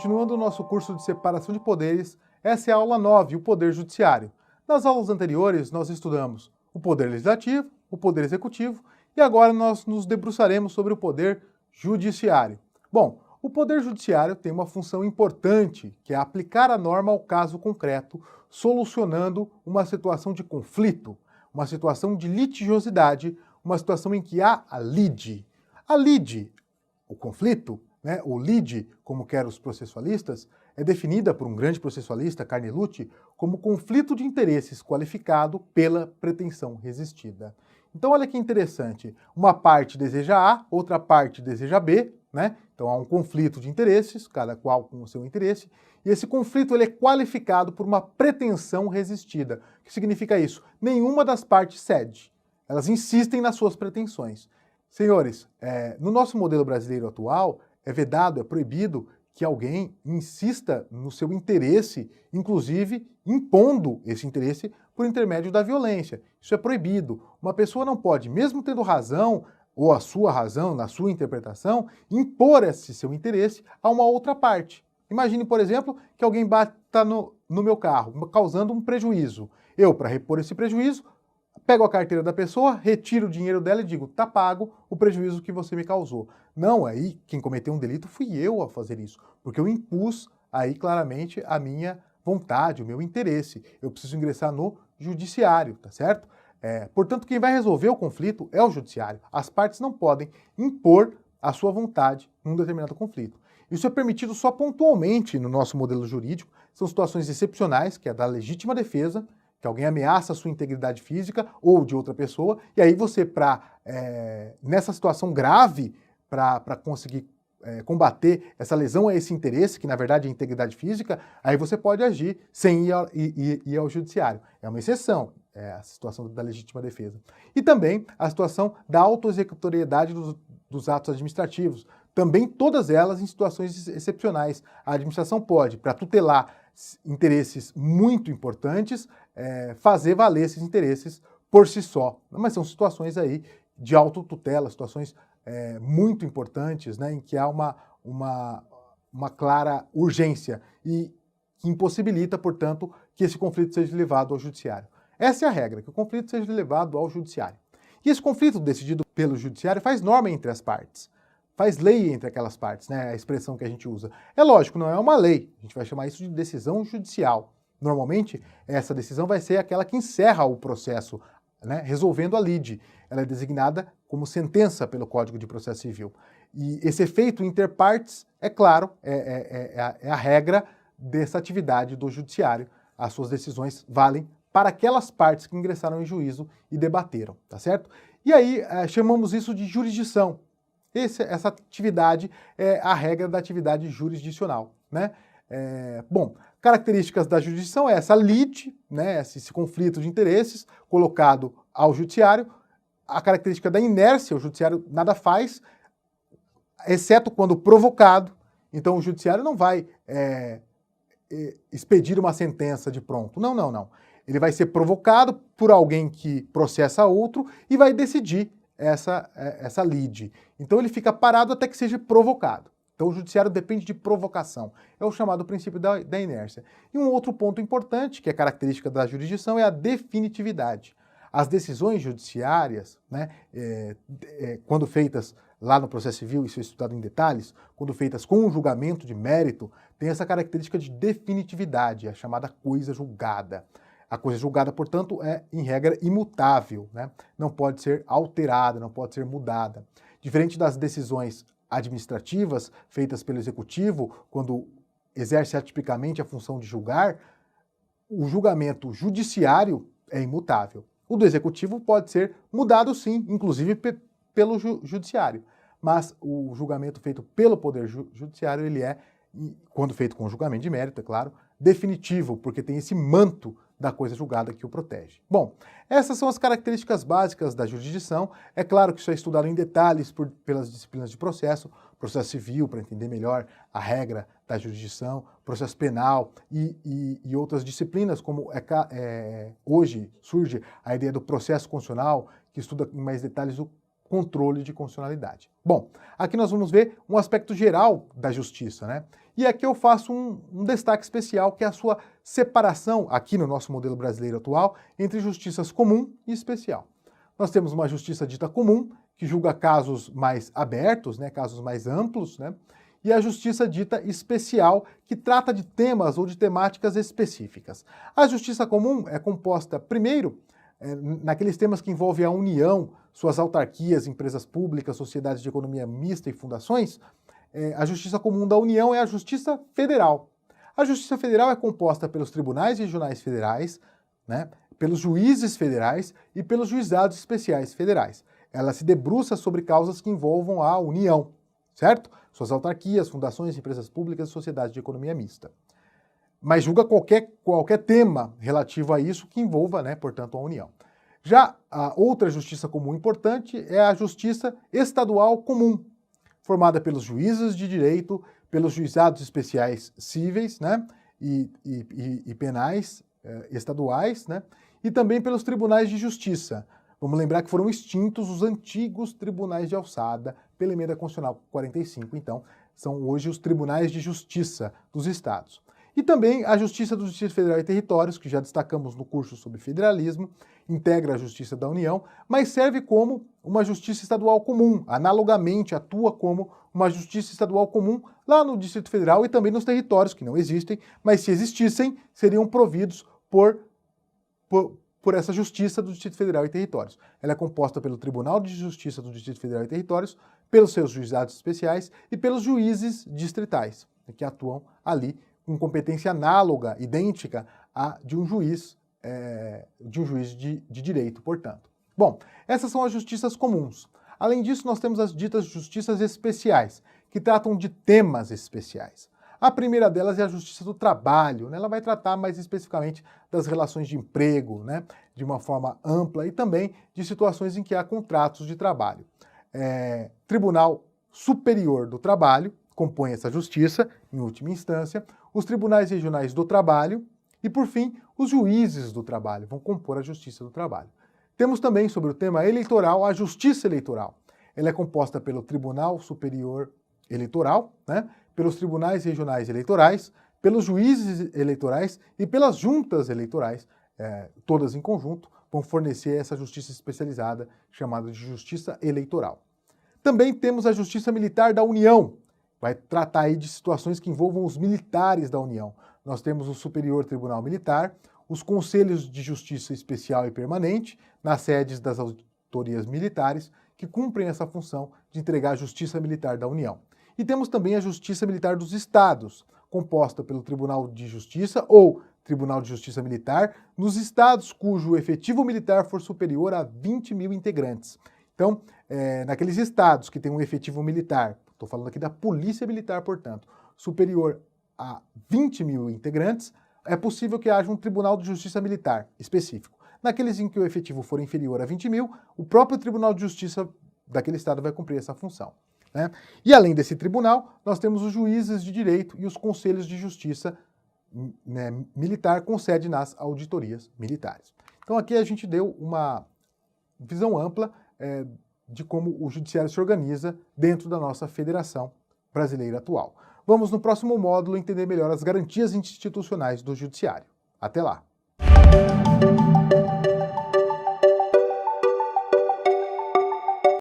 Continuando o nosso curso de separação de poderes, essa é a aula 9, o Poder Judiciário. Nas aulas anteriores, nós estudamos o Poder Legislativo, o Poder Executivo e agora nós nos debruçaremos sobre o Poder Judiciário. Bom, o Poder Judiciário tem uma função importante, que é aplicar a norma ao caso concreto, solucionando uma situação de conflito, uma situação de litigiosidade, uma situação em que há a lide. A lide, o conflito, o lide, como querem os processualistas, é definida por um grande processualista, Carnelucci, como conflito de interesses qualificado pela pretensão resistida. Então olha que interessante, uma parte deseja A, outra parte deseja B, Então há um conflito de interesses, cada qual com o seu interesse, e esse conflito ele é qualificado por uma pretensão resistida. O que significa isso? Nenhuma das partes cede, elas insistem nas suas pretensões. Senhores, no nosso modelo brasileiro atual, é vedado, é proibido que alguém insista no seu interesse, inclusive impondo esse interesse por intermédio da violência. Isso é proibido. Uma pessoa não pode, mesmo tendo razão, ou a sua razão, na sua interpretação, impor esse seu interesse a uma outra parte. Imagine, por exemplo, que alguém bata no meu carro, causando um prejuízo. Eu, para repor esse prejuízo, pego a carteira da pessoa, retiro o dinheiro dela e digo, tá pago o prejuízo que você me causou. Não, aí quem cometeu um delito fui eu a fazer isso, porque eu impus aí claramente a minha vontade, o meu interesse. Eu preciso ingressar no judiciário, tá certo? Portanto, quem vai resolver o conflito é o judiciário. As partes não podem impor a sua vontade num determinado conflito. Isso é permitido só pontualmente no nosso modelo jurídico, são situações excepcionais, que é da legítima defesa, que alguém ameaça a sua integridade física ou de outra pessoa, e aí você, nessa situação grave, para conseguir combater essa lesão a esse interesse, que na verdade é a integridade física, aí você pode agir sem ir ao judiciário. É uma exceção, a situação da legítima defesa. E também a situação da autoexecutoriedade dos atos administrativos. Também todas elas em situações excepcionais. A administração pode, para tutelar interesses muito importantes, fazer valer esses interesses por si só. Mas são situações aí de autotutela, situações muito importantes, em que há uma clara urgência e que impossibilita, portanto, que esse conflito seja levado ao judiciário. Essa é a regra, que o conflito seja levado ao judiciário. E esse conflito decidido pelo judiciário faz norma entre as partes, faz lei entre aquelas partes, a expressão que a gente usa. É lógico, não é uma lei, a gente vai chamar isso de decisão judicial. Normalmente, essa decisão vai ser aquela que encerra o processo, resolvendo a lide. Ela é designada como sentença pelo Código de Processo Civil. E esse efeito inter partes, é claro, é a regra dessa atividade do judiciário. As suas decisões valem para aquelas partes que ingressaram em juízo e debateram, tá certo? E aí chamamos isso de jurisdição. Essa atividade é a regra da atividade jurisdicional, Bom, características da jurisdição é essa lide, esse conflito de interesses colocado ao judiciário, a característica da inércia, o judiciário nada faz, exceto quando provocado, então o judiciário não vai expedir uma sentença de pronto, não. Ele vai ser provocado por alguém que processa outro e vai decidir essa lide. Então ele fica parado até que seja provocado. Então o judiciário depende de provocação. É o chamado princípio da inércia. E um outro ponto importante, que é característica da jurisdição, é a definitividade. As decisões judiciárias, quando feitas lá no processo civil, isso é estudado em detalhes, quando feitas com um julgamento de mérito, tem essa característica de definitividade, a chamada coisa julgada. A coisa julgada, portanto, é, em regra, imutável, Não pode ser alterada, não pode ser mudada. Diferente das decisões administrativas feitas pelo executivo, quando exerce atipicamente a função de julgar, o julgamento judiciário é imutável. O do executivo pode ser mudado, sim, inclusive pelo judiciário. Mas o julgamento feito pelo Poder Judiciário, ele é, quando feito com julgamento de mérito, é claro, definitivo, porque tem esse manto da coisa julgada que o protege. Bom, essas são as características básicas da jurisdição. É claro que isso é estudado em detalhes pelas disciplinas de processo civil, para entender melhor a regra da jurisdição, processo penal e outras disciplinas, como hoje surge a ideia do processo constitucional, que estuda em mais detalhes o controle de constitucionalidade. Bom, aqui nós vamos ver um aspecto geral da justiça, E aqui eu faço um destaque especial, que é a sua separação, aqui no nosso modelo brasileiro atual, entre justiças comum e especial. Nós temos uma justiça dita comum, que julga casos mais abertos, né, casos mais amplos, né, e a justiça dita especial, que trata de temas ou de temáticas específicas. A justiça comum é composta, primeiro, naqueles temas que envolvem a União, suas autarquias, empresas públicas, sociedades de economia mista e fundações. A justiça comum da União é a Justiça Federal. A Justiça Federal é composta pelos tribunais regionais federais, né, pelos juízes federais e pelos juizados especiais federais. Ela se debruça sobre causas que envolvam a União, certo? Suas autarquias, fundações, empresas públicas e sociedades de economia mista. Mas julga qualquer tema relativo a isso que envolva, né, portanto, a União. Já a outra justiça comum importante é a Justiça Estadual Comum, formada pelos juízes de direito, pelos juizados especiais cíveis, né, e penais estaduais, né, e também pelos tribunais de justiça. Vamos lembrar que foram extintos os antigos tribunais de alçada pela Emenda Constitucional 45, então são hoje os tribunais de justiça dos estados. E também a Justiça do Distrito Federal e Territórios, que já destacamos no curso sobre federalismo, integra a Justiça da União, mas serve como uma Justiça Estadual Comum, analogamente atua como uma Justiça Estadual Comum lá no Distrito Federal e também nos territórios, que não existem, mas se existissem, seriam providos por essa Justiça do Distrito Federal e Territórios. Ela é composta pelo Tribunal de Justiça do Distrito Federal e Territórios, pelos seus juizados especiais e pelos juízes distritais, que atuam ali com competência análoga, idêntica à de um juiz de direito, portanto. Bom, essas são as justiças comuns. Além disso, nós temos as ditas justiças especiais, que tratam de temas especiais. A primeira delas é a Justiça do Trabalho, né? Ela vai tratar mais especificamente das relações de emprego, né, de uma forma ampla e também de situações em que há contratos de trabalho. Tribunal Superior do Trabalho compõe essa justiça, em última instância, os tribunais regionais do trabalho e, por fim, os juízes do trabalho vão compor a Justiça do Trabalho. Temos também, sobre o tema eleitoral, a Justiça Eleitoral. Ela é composta pelo Tribunal Superior Eleitoral, né, pelos tribunais regionais eleitorais, pelos juízes eleitorais e pelas juntas eleitorais, todas em conjunto, vão fornecer essa justiça especializada chamada de Justiça Eleitoral. Também temos a Justiça Militar da União, vai tratar aí de situações que envolvam os militares da União. Nós temos o Superior Tribunal Militar, os Conselhos de Justiça Especial e Permanente, nas sedes das autorias militares, que cumprem essa função de entregar a Justiça Militar da União. E temos também a Justiça Militar dos Estados, composta pelo Tribunal de Justiça ou Tribunal de Justiça Militar, nos estados cujo efetivo militar for superior a 20 mil integrantes. Então, naqueles estados que têm um efetivo militar, estou falando aqui da Polícia Militar, portanto, superior a 20 mil integrantes, é possível que haja um Tribunal de Justiça Militar específico. Naqueles em que o efetivo for inferior a 20 mil, o próprio Tribunal de Justiça daquele estado vai cumprir essa função, né? E além desse tribunal, nós temos os juízes de direito e os conselhos de justiça, né, militar com sede nas auditorias militares. Então aqui a gente deu uma visão ampla de como o judiciário se organiza dentro da nossa federação brasileira atual. Vamos no próximo módulo entender melhor as garantias institucionais do judiciário. Até lá!